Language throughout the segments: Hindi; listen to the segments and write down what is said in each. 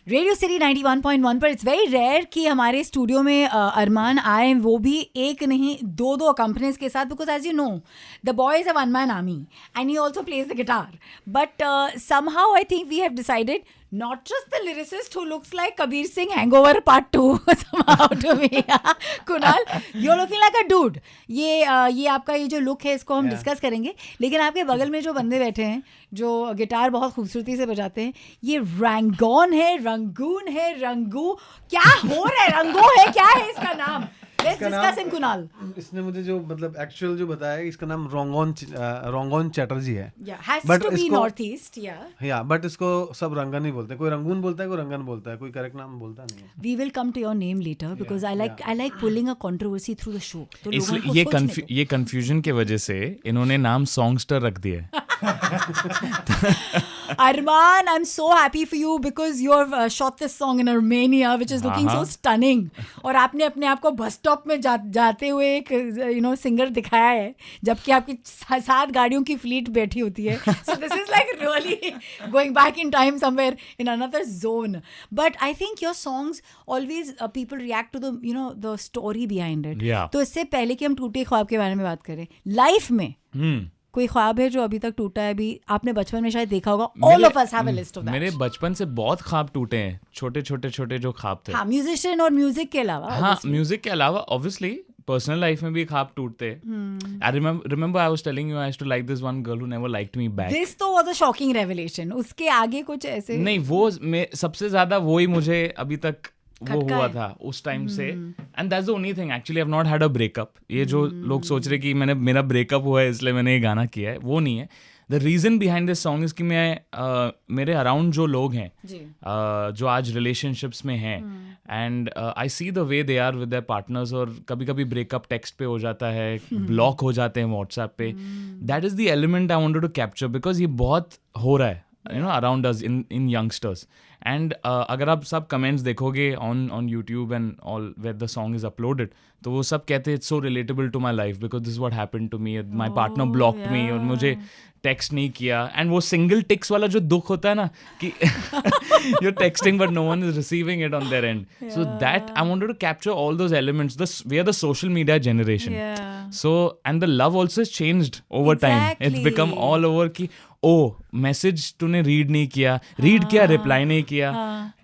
रेडियो सिटी 91.1 पर इट्स वेरी रेयर कि हमारे स्टूडियो में अरमान आए, वो भी एक नहीं दो कंपनीज के साथ, because as you know the boy is a one man army and he also plays the guitar, but somehow I think we have decided not just the lyricist who looks like Kabir Singh Hangover Part 2 somehow to me. Kunal, you're looking like a dude. ये आपका ये जो लुक है इसको हम डिस्कस करेंगे, लेकिन आपके बगल में जो बंदे बैठे हैं जो गिटार बहुत खूबसूरती से बजाते हैं, ये रंगून है, रंगून है, रंगू क्या हो रहा है, रंगो है, क्या है इसका नाम? Let's discuss him, Kunal. इसने मुझे जो मतलब एक्चुअल जो बताया है, इसका नाम रोंगोन चैटर्जी है. Yeah, has to be northeast, yeah. Yeah, but इसको सब रंगन ही बोलते हैं. कोई रंगून बोलता है, कोई रंगन बोलता है, कोई करेक्ट नाम बोलता नहीं है. We will come to your name later because I like pulling a controversy through the show. तो इसलिए ये कंफ्यूजन की वजह से इन्होंने नाम सॉन्गस्टर रख दिया है. Arman, I'm so happy for you because you've shot this song in Armenia, which is looking so stunning. और आपने अपने आप को बस स्टॉप में जाते हुए एक सिंगर दिखाया है, जबकि आपकी 7 गाड़ियों की फ्लीट बैठी होती है. So this is like really going back in time somewhere in another zone. But I think your songs always people react to the story behind it. Yeah. तो इससे पहले कि हम टूटे ख्वाब के बारे में बात करें, लाइफ में कोई ख्वाब है जो अभी तक टूटा है? अभी आपने बचपन में शायद देखा होगा. All of us have a list of that. मेरे बचपन से बहुत ख्वाब टूटे हैं, छोटे जो ख्वाब थे. हाँ, म्यूजिशियन और म्यूजिक के अलावा. हाँ, म्यूजिक के अलावा ऑब्वियसली पर्सनल लाइफ में भी ख्वाब टूटते. I remember I was telling you I used to like this one girl who never liked me back. This तो was a shocking revelation. उसके आगे कुछ ऐसे नहीं, वो सबसे ज्यादा वो ही मुझे अभी तक वो हुआ था उस टाइम से. And that's the only thing. Actually I have not had a breakup. ये जो लोग सोच रहे कि मेरा ब्रेकअप हुआ है इसलिए मैंने ये गाना किया है, वो नहीं है. The reason behind this song is कि मेरे अराउंड जो लोग हैं जो आज रिलेशनशिप्स में हैं, and I see the way they are with their partners, और कभी कभी ब्रेकअप टेक्स्ट पे हो जाता है, ब्लॉक हो जाते हैं व्हाट्सएप पे. That is the element I wanted to capture because ये बहुत हो रहा है around us in youngsters. And अगर आप सब कमेंट्स देखोगे on YouTube and all where the song is uploaded, तो वो सब कहते हैं it's so relatable to my life because this is what happened to me. My partner blocked me और मुझे टेक्स्ट नहीं किया. एंड वो सिंगल टिक्स वाला जो दुख होता है ना कि you're texting but no one is receiving it on their end. So that I wanted to capture all those elements. We are the social media generation. So and the love also has changed over time. It's become all over कि मैसेज तूने रीड नहीं किया, रीड किया रिप्लाई नहीं किया,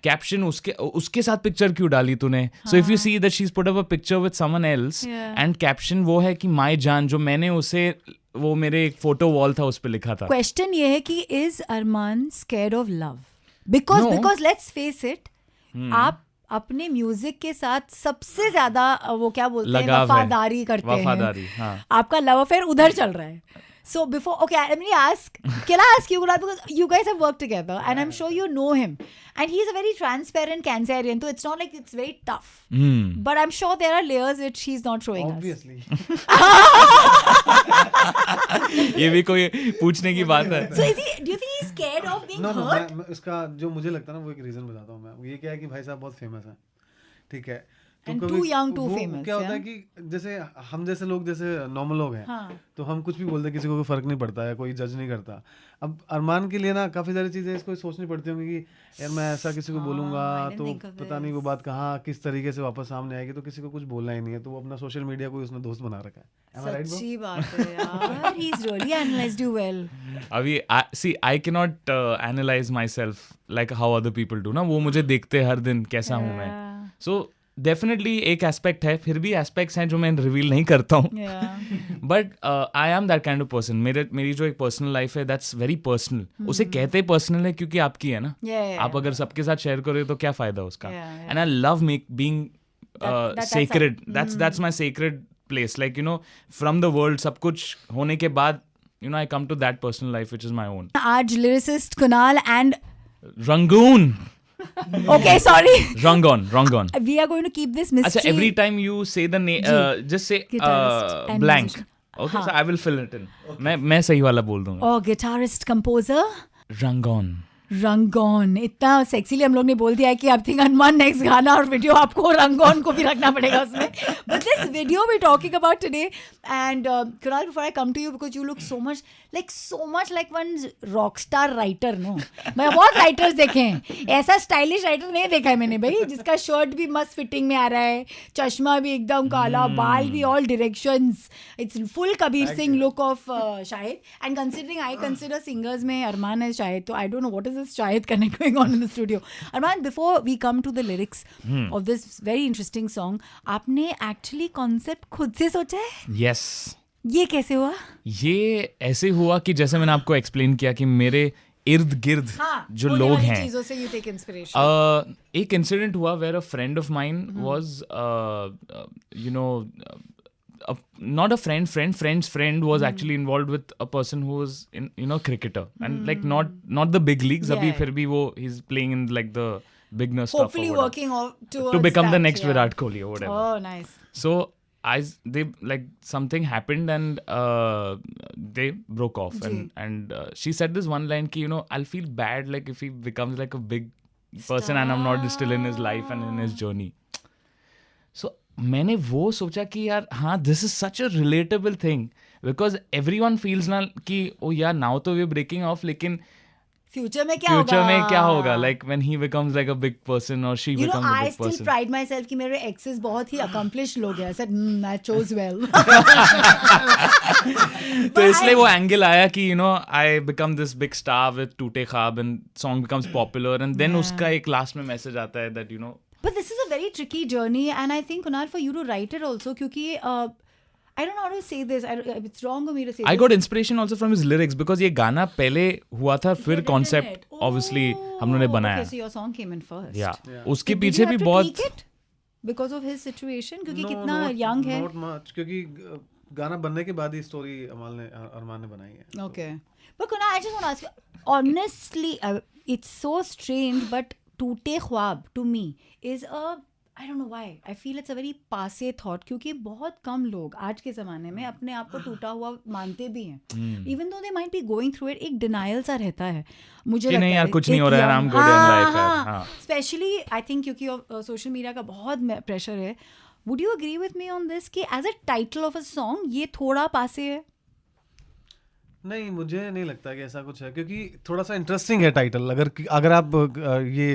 कैप्शन उसके साथ पिक्चर क्यों डाली तूने. So if you see that she is put up a picture with someone else and caption वो है कि माय जान, जो मैंने उसे वो मेरे एक फोटो वॉल था उस पे लिखा था. क्वेश्चन ये है कि is Armaan scared of love? Because let's face it, आप अपने म्यूजिक के साथ सबसे ज्यादा वो क्या बोलते हैं, वफादारी करते हैं. हाँ. आपका लव अफेयर उधर चल रहा है. So before, okay, let me ask, can I ask you, Kunal, because you guys have worked together and I'm sure you know him and he's a very transparent Cancerian, so it's not like it's very tough. But I'm sure there are layers which he's not showing Obviously. ये भी कोई पूछने की बात है. So do you think he's scared of being hurt? मैं इसका जो मुझे लगता है ना, वो एक रीजन बताता हूँ मैं. ये क्या है कि भाई साहब बहुत फेमस है, ठीक है, and too young, too famous. क्या होता है कि जैसे हम जैसे लोग, जैसे नॉर्मल लोग हैं, तो हम कुछ भी बोलते हैं, किसी को कोई फर्क नहीं पड़ता है, कोई जज नहीं करता. अब अरमान के लिए ना काफी सारी चीजें इसको सोचनी पड़ती होंगी कि यार मैं ऐसा किसी को बोलूंगा तो पता नहीं वो बात कहाँ किस तरीके से वापस सामने आएगी, तो किसी को कुछ बोलना ही नहीं है, तो वो अपना सोशल मीडिया को उसने दोस्त बना रखा है. सच्ची बात है यार. He's really analyzed you well. अभी I cannot analyze myself like how other people do ना. वो मुझे देखते हर दिन कैसा हूँ मैं. So डेफिनेटली एक एस्पेक्ट है, फिर भी एस्पेक्ट्स हैं जो मैं रिवील नहीं करता हूँ. But I am that kind of person. मेरी जो एक पर्सनल लाइफ है दैट्स वेरी पर्सनल. उसे कहते पर्सनल है क्योंकि आपकी है ना. आप अगर सबके साथ शेयर करो तो क्या फायदा उसका. And I love being sacred. That's my sacred place. Like, you know, from the world, सब कुछ होने के बाद, you know, I come to that personal life which is my own. आज lyricist Kunal and Rangoon. Okay, sorry. Wrong on. We are going to keep this mystery. Achha, every time you say the name, just say blank. Okay, so I will fill it in. मैं सही वाला बोल दूंगा. Oh, guitarist, composer. Rangoon. रंगोन, इतना सेक्सीली हम लोग ने बोल दिया है कि आई थिंक अरमान नेक्स्ट गाना और वीडियो आपको रंगोन को भी रखना पड़ेगा उसमें. But this video we talking about today and Kunal, before I come to you, because you look so much like one rock star writer, no? मैं बहुत राइटर्स देखे हैं, ऐसा स्टाइलिश राइटर नहीं देखा है मैंने भाई, जिसका शर्ट भी मस्त फिटिंग में आ रहा है, चश्मा भी एकदम काला, बाल भी all directions, it's full Kabir Singh look of Shahid. And considering I consider singers में अरमान है शाहिद, तो I don't know what is this Shahid connect going on in the studio. Armaan, before we come to the lyrics of this very interesting song, आपने एक्चुअली कॉन्सेप्ट खुद से सोचा है? यस. ये कैसे हुआ? ये ऐसे हुआ कि जैसे मैंने आपको एक्सप्लेन किया कि मेरे इर्द गिर्द जो लोग हैं, चीजों से you take inspiration. एक इंसिडेंट हुआ where a friend of mine was you know not a friend's friend was actually involved with a person who was in, you know, cricketer and like not the big leagues. Abhi phir bhi wo he's playing in like the beginner stuff. Hopefully working to become the next Virat Kohli or whatever. Oh, nice. So they like something happened and they broke off and she said this one line ki, you know, I'll feel bad like if he becomes like a big person and I'm not still in his life and in his journey. So मैंने वो सोचा कि यार हाँ, this is such a relatable thing because everyone feels ना कि ओ यार नाउ तो वी ब्रेकिंग ऑफ, लेकिन फ्यूचर में क्या होगा like when he becomes like a big person और she becomes a big person. I still pride my self कि मेरे एक्सेस बहुत ही अकम्प्लिश्ड लोग हैं. I chose well. तो इसलिए वो एंगल आया कि you know I become this big star with टूटे ख्वाब and song becomes popular and then उसका एक लास्ट में मैसेज आता है that you know. But this is a very tricky journey, and I think, Kunal, for you to write it also, क्योंकि I don't know how to say this. It's wrong for me to say I got inspiration also from his lyrics because ये गाना पहले हुआ था, फिर concept obviously हम लोगों ने बनाया. Okay, so your song came in first. Yeah. उसके पीछे भी बहुत. Because of his situation, क्योंकि कितना young है. Not much, क्योंकि गाना बनने के बाद ही स्टोरी अरमान ने बनाई है. Okay. But Kunal, I just want to ask you, honestly, it's so strange, but टूटे ख्वाब to me is a, I don't know why, I feel it's a very passe thought, क्योंकि बहुत कम लोग आज के ज़माने में अपने आप को टूटा हुआ मानते भी हैं. Even though they might be going through it, एक denial सा रहता है. मुझे लगता नहीं यार, है कुछ नहीं हो रहा है, I'm good in life. Especially I think क्योंकि सोशल मीडिया का बहुत प्रेशर है. Would you agree with me on this कि as a title of a song ये थोड़ा पासे है? नहीं, मुझे नहीं लगता कि ऐसा कुछ है, क्योंकि थोड़ा सा इंटरेस्टिंग है टाइटल. अगर आप ये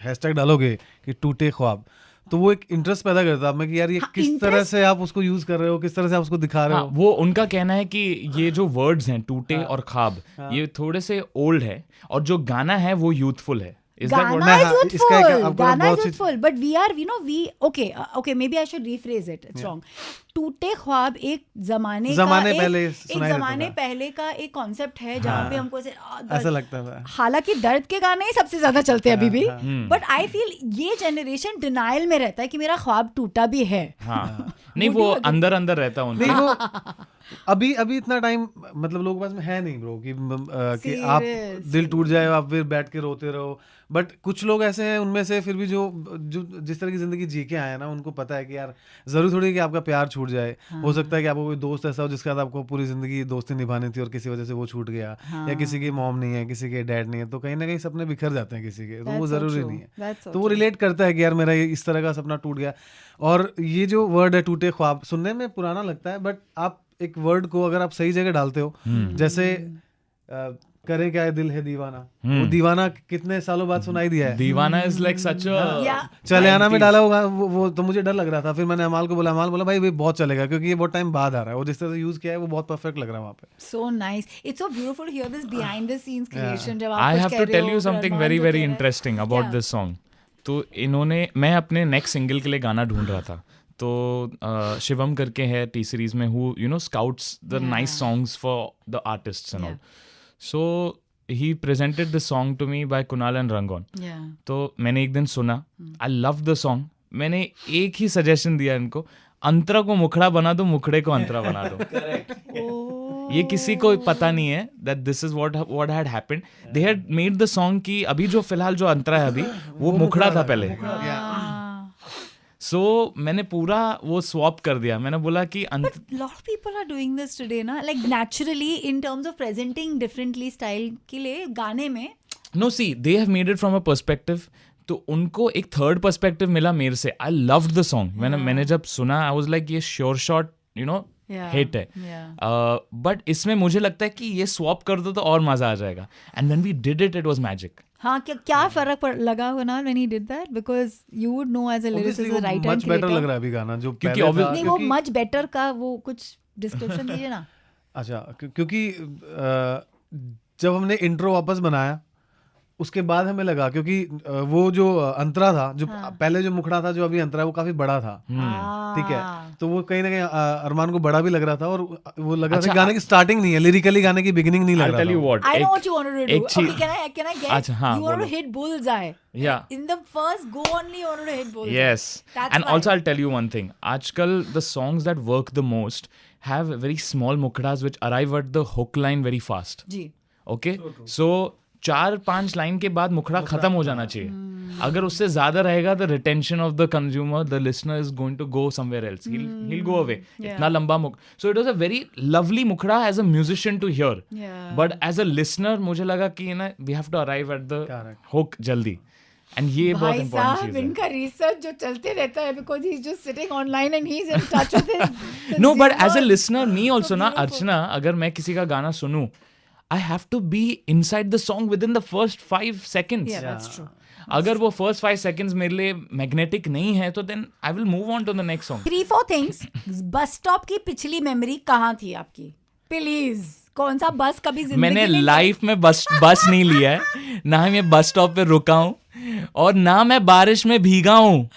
हैशटैग डालोगे कि टूटे ख्वाब, तो वो एक इंटरेस्ट पैदा करता है आप में कि यार ये किस तरह से आप उसको यूज कर रहे हो, किस तरह से आप उसको दिखा रहे हो. वो उनका कहना है कि ये जो वर्ड्स हैं टूटे और ख्वाब, ये थोड़े से ओल्ड है और जो गाना है वो यूथफुल है. Gana is youthful, but we are, you know, okay, maybe I should rephrase it. It's wrong. टूटे ख्वाब एक जमाने पहले का एक कॉन्सेप्ट है जहाँ पे हमको ऐसा लगता था. हालांकि दर्द के गाने ही सबसे ज्यादा चलते हैं अभी भी, बट आई फील ये जनरेशन डिनाइल में रहता है कि मेरा ख्वाब टूटा भी है. नहीं, वो अंदर रहता है उनका. अभी इतना टाइम मतलब लोगों के पास में है नहीं ब्रो कि आप दिल टूट जाए आप फिर बैठ के रोते रहो. बट कुछ लोग ऐसे हैं उनमें से फिर भी जो जिस तरह की जिंदगी जी के आए ना, उनको पता है कि यार जरूरी थोड़ी कि आपका प्यार छूट जाए. हो सकता है कि आपको कोई दोस्त ऐसा हो जिसके साथ आपको पूरी जिंदगी दोस्ती निभानी थी और किसी वजह से वो छूट गया, या किसी की मॉम नहीं है, किसी के डैड नहीं है, तो कहीं ना कहीं सपने बिखर जाते हैं किसी के, तो वो जरूरी नहीं है. तो वो रिलेट करता है कि यार मेरा इस तरह का सपना टूट गया. और ये जो वर्ड है टूटे ख्वाब, सुनने में पुराना लगता है, बट आप एक वर्ड को अगर आप सही जगह डालते हो, जैसे करे क्या है दिल है दीवाना, वो दीवाना कितने सालों बाद सुनाई दिया है. दीवाना इज लाइक सच अ चले आना में डाला होगा वो तो मुझे डर लग रहा था. फिर मैंने अमाल बोला भाई बहुत चलेगा, क्योंकि ये बहुत टाइम बाद आ रहा है, वो जिस तरह से यूज किया है वो बहुत परफेक्ट लग रहा है वहाँ पे. So nice, it's so beautiful to hear this behind the scenes creation. जब आप I have to tell you something very very interesting about this song. तो मैं अपने नेक्स्ट सिंगल के लिए गाना ढूंढ रहा था, तो शिवम करके है टी सीरीज में, who you know scouts the nice songs for the artists and all. So he presented the song to me by Kunal and Rangon. तो मैंने एक दिन सुना, I love the song. मैंने एक ही सजेशन दिया इनको, अंतरा को मुखड़ा बना दो, मुखड़े को अंतरा बना दो. ये किसी को पता नहीं है that this is what had happened. They had made the song कि अभी जो फिलहाल जो अंतरा है अभी वो मुखड़ा था पहले. So मैंने पूरा वो स्वैप कर दिया. मैंने बोला कि But lot of people are doing this today ना, like naturally in terms of presenting differently style के लिए गाने में. No, see, they have made it from a perspective. तो उनको एक थर्ड पर्सपेक्टिव मिला मेरे से. I loved the song. मैंने जब सुना, I was like, ये sure shot, you know, hit है. But इसमें मुझे लगता है कि ये swap कर दो तो और मजा आ जाएगा. And when we did it, it was magic. हाँ, क्या फर्क लगा Kunal when he did that? Because you would know as a lyricist, a writer and much better लग creator. रहा है अभी गाना जो क्योंकि पहले था. नहीं, वो much better का वो कुछ description दीजिए ना. अच्छा, क्योंकि जब हमने इंट्रो वापस बनाया उसके बाद हमें लगा, क्योंकि वो जो अंतरा था, जो पहले जो मुखड़ा था, जो अभी अंतरा है, वो काफी बड़ा था. ठीक है, तो वो कहीं ना कहीं अरमान को बड़ा भी लग रहा था, और वो लग रहा था गाने की स्टार्टिंग नहीं है, लिरिकली गाने की बिगिनिंग नहीं लग रहा था. I'll tell you what. I know what you wanted to do. Okay, can I guess? अच्छा, हाँ, you wanted to बोलो. hit bullseye. Yeah. In the first go only, you wanted to hit bullseye. Yes. That's And why. also I'll tell you one thing. आजकल the songs that work the most have very small mukdas which arrive at the hook line very fast. Ji. Okay? So 4-5 line के बाद मुखड़ा खत्म हो जाना चाहिए. अगर उससे ज्यादा रहेगा, the retention of the consumer, the listener is going to go somewhere else. He'll go away. इतना लंबा So it was a very lovely मुखड़ा as a musician to hear. Yeah. But as a listener, मुझे लगा कि ना we have to arrive at the hook जल्दी. And ये बहुत भाई important साहब, चीज है. इनका रिसर्च जो चलते रहता है, because he's just sitting online and he's in touch with his No, but as a consumers. listener, me also ना, अर्चना, अगर मैं किसी का गाना सुनूं, I have to be inside the song within the first 5 seconds. Yeah, that's true. अगर वो first 5 seconds मेरे लिए magnetic नहीं है, तो then I will move on to the next song. 3-4 things. Bus stop की पिछली मेमोरी कहाँ थी आपकी? प्लीज, कौन सा बस कभी जिंदगी मैंने में लाइफ में बस नहीं लिया है, ना ही मैं बस स्टॉप पे रुका हूँ, और ना मैं बारिश में भीगा हूँ.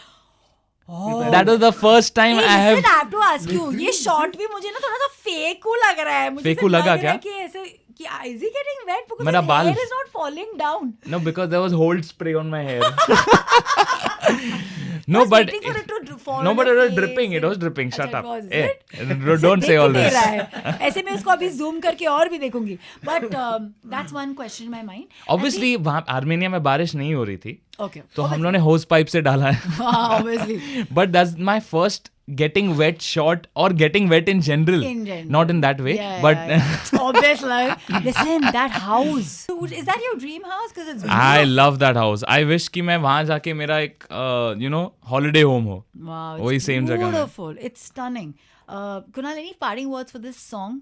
That was the first time I have. Listen, I have to ask you, ये शॉट भी मुझे ना थोड़ा सा फेकू लग रहा है. मुझे फेकू ऐसा लगा लग रहा है क्या? कि ऐसे कि is he getting wet because मेरा his बाल- hair is not falling down. No, because there was hold spray on my hair. No, I was but waiting for it to fall no, on but your it was face. dripping. It was dripping. Shut अच्छा, up. it was, Eh, is it? don't say all देख this. नहीं रहा है. ऐसे मैं उसको अभी जूम करके और भी देखूंगी. But that's one question in my mind. Obviously, वहाँ आर्मेनिया में बारिश नहीं हो रही थी, Okay. तो हम लोगों ने होस पाइप से डाला है. Obviously. But that's my first getting wet shot, or getting wet in general. In general. Not in that way, Yeah, but yeah. Obviously. Listen, that house. Dude, is that your dream house? Because it's beautiful. I love that house. I wish कि मैं वहाँ जाके मेरा एक holiday home हो. Wow, वही it's same जगह में. beautiful. It's stunning. Kunal, any parting words for this song?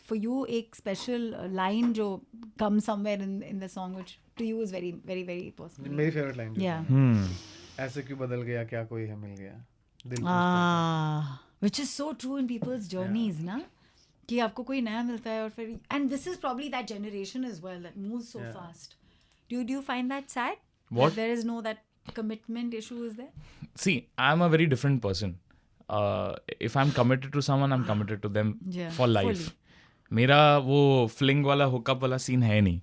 For you, एक special line जो comes somewhere in the song, which to you is very, very, very personal. मेरी फेवरेट लाइन. Yeah. ऐसे क्यों बदल गया, क्या कोई है मिल गया, दिल Which is so true in people's journeys, ना? कि आपको कोई नया मिलता है और फिर, and this is probably that generation as well that moves so fast. Do you find that sad? What? That there is no that commitment issue is there? See, I'm a very different person. If I'm committed to someone, I'm committed to them for life. fully. मेरा वो फ्लिंग वाला हुकअप वाला सीन है नहीं.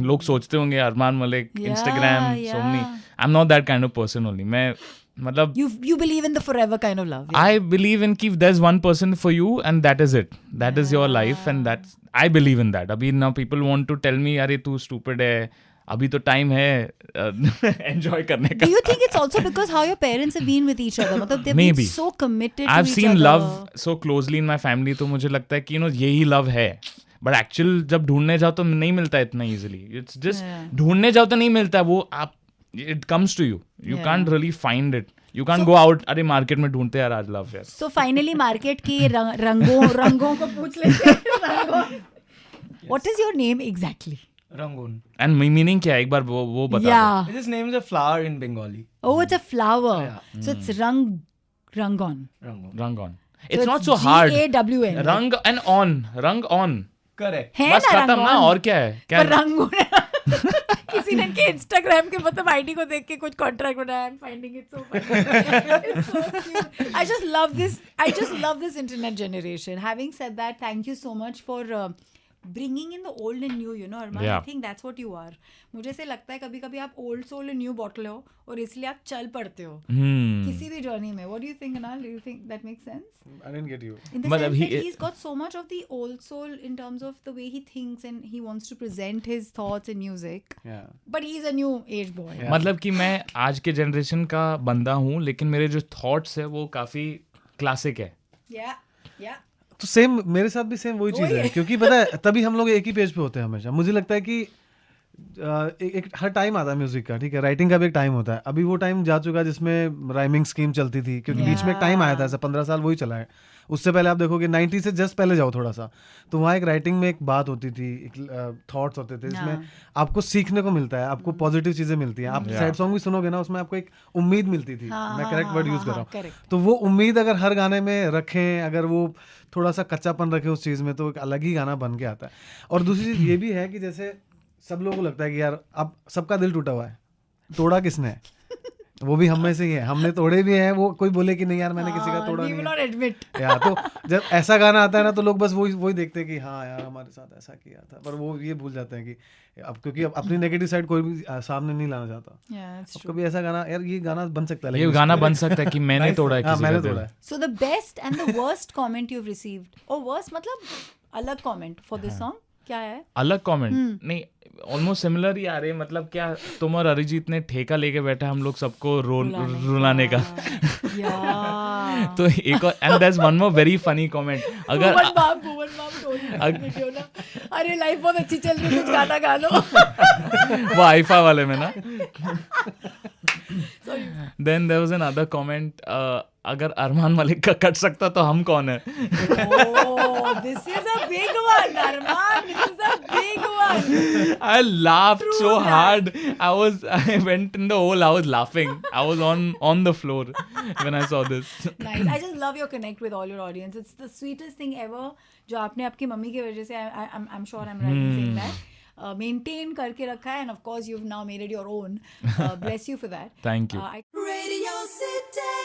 लोग सोचते होंगे अरमान मलिक, इंस्टाग्राम, सोमनी. I am not that kind of person only. मैं मतलब You believe in the forever kind of love. I believe in कि there's one person for you and that is it. That is your life and that's I believe in that. अभी now people want to tell me अरे तू stupid है, अभी तो टाइम है enjoy करने का. Do you think it's also because how your parents have been with each other? मतलब they've Maybe. been so committed I've to each seen other. love so closely in my family, तो मुझे लगता है कि यही love है. But actual जब ढूंढने जाओ तो नहीं मिलता इतना easily. It's just ढूंढने जाओ तो नहीं मिलता, वो आप it comes to you. You can't really find it. You can't go out, अरे मार्केट में ढूंढते यार आज love है. So finally मार्केट के रंगों को पूछ लेते हैं. What is your name exactly? Rangoon. And meaning क्या है, एक बार वो बता दो. Yeah. This name is a flower in Bengali. Oh, it's a flower. Yeah. So it's rangon. Rangoon. Rangon. It's not so hard. GAWN. रंग and on. रंग on. Correct. है बस ना खत्म ना, रंगोन? और क्या है? पर रंगून किसी ने के इंस्टाग्राम के मतलब आईडी को देख के कुछ कॉन्ट्रैक्ट बनाया. I'm finding it so funny. It's so cute. I just love this internet generation. Having said that, thank you so much for bringing in the old and new, Arman. Yeah. I think that's what you are. मुझे से लगता है कभी कभी आप old soul and new bottle हो और इसलिए आप चल पड़ते हो किसी भी जर्नी में. What do you think, Anal? Do you think that makes sense? I didn't get you. In the मतलब sense that he's got so much of the old soul in terms of the way he thinks and he wants to present his thoughts in music. Yeah. But he's a new age boy. Yeah. मतलब कि मैं आज के जनरेशन का बंदा हूँ, लेकिन मेरे जो थॉट्स है वो काफी क्लासिक है. Yeah, yeah. तो सेम मेरे साथ भी सेम वही चीज़ है, क्योंकि पता है तभी हम लोग एक ही पेज पे होते हैं हमेशा. मुझे लगता है कि एक हर टाइम आता है म्यूजिक का, ठीक है, राइटिंग का भी एक टाइम होता है। अभी वो टाइम जा चुका है जिसमें राइमिंग स्कीम चलती थी, क्योंकि बीच में एक टाइम आया था ऐसा 15 साल वही चला है। उससे पहले आप देखोगे 90 से जस्ट पहले जाओ थोड़ा सा, तो वहाँ एक राइटिंग में एक बात होती थी, एक थॉट्स होते थे, जिसमें आपको सीखने को मिलता है, आपको पॉजिटिव चीजें मिलती हैं। आप सैड सॉन्ग भी सुनोगे ना, उसमें आपको एक उम्मीद मिलती थी। मैं करेक्ट वर्ड यूज कर रहा हूँ। तो वो उम्मीद अगर हर गाने में रखें, अगर वो थोड़ा सा कच्चापन रखे उस चीज में, तो एक अलग ही गाना बन के आता है। और दूसरी चीज ये भी है कि जैसे सब लोगों को लगता है कि यार अब सबका दिल टूटा हुआ है, तोड़ा किसने है? वो भी हम में से ही है, हमने तोड़े भी हैं। वो कोई बोले कि नहीं यार मैंने किसी का तोड़ा नहीं है यार, तो जब ऐसा गाना आता है ना, तो लोग बस वही देखते हैं कि हाँ यार हमारे साथ ऐसा किया था, पर वो ये भूल जाते हैं कि अब क्योंकि अब अपनी नेगेटिव साइड कोई भी सामने नहीं लाना चाहता। कभी ऐसा गाना, यार ये गाना बन सकता है, ये गाना बन सकता है कि मैंने तोड़ा है किसी का दिल। So the best and the worst comment you've received, or worst मतलब अलग comment for this song क्या है? अलग कमेंट नहीं, ऑलमोस्ट सिमिलर ही आ रहे हैं। मतलब क्या तुम और अरिजीत ने ठेका लेके बैठा हम लोग सबको रुलाने का। तो एक और, and there is one more very funny comment. अगर अरे लाइफ बहुत अच्छी चल रही है, कुछ गाना गा लो। वो आईफा वाले में ना। Then there was another comment, अगर अरमान मलिक का कट सकता तो हम कौन है? This is a big one, Arman. This is a big one. I laughed so hard. I went in the hole. I was laughing. I was on the floor when I saw this. Nice. I just love your connect with all your audience. It's the sweetest thing ever. जो आपने आपकी मम्मी की वजह से, I'm sure I'm right in saying that, maintain करके रखा है, and of course you've now made it your own. Bless you for that. Thank you. Radio City.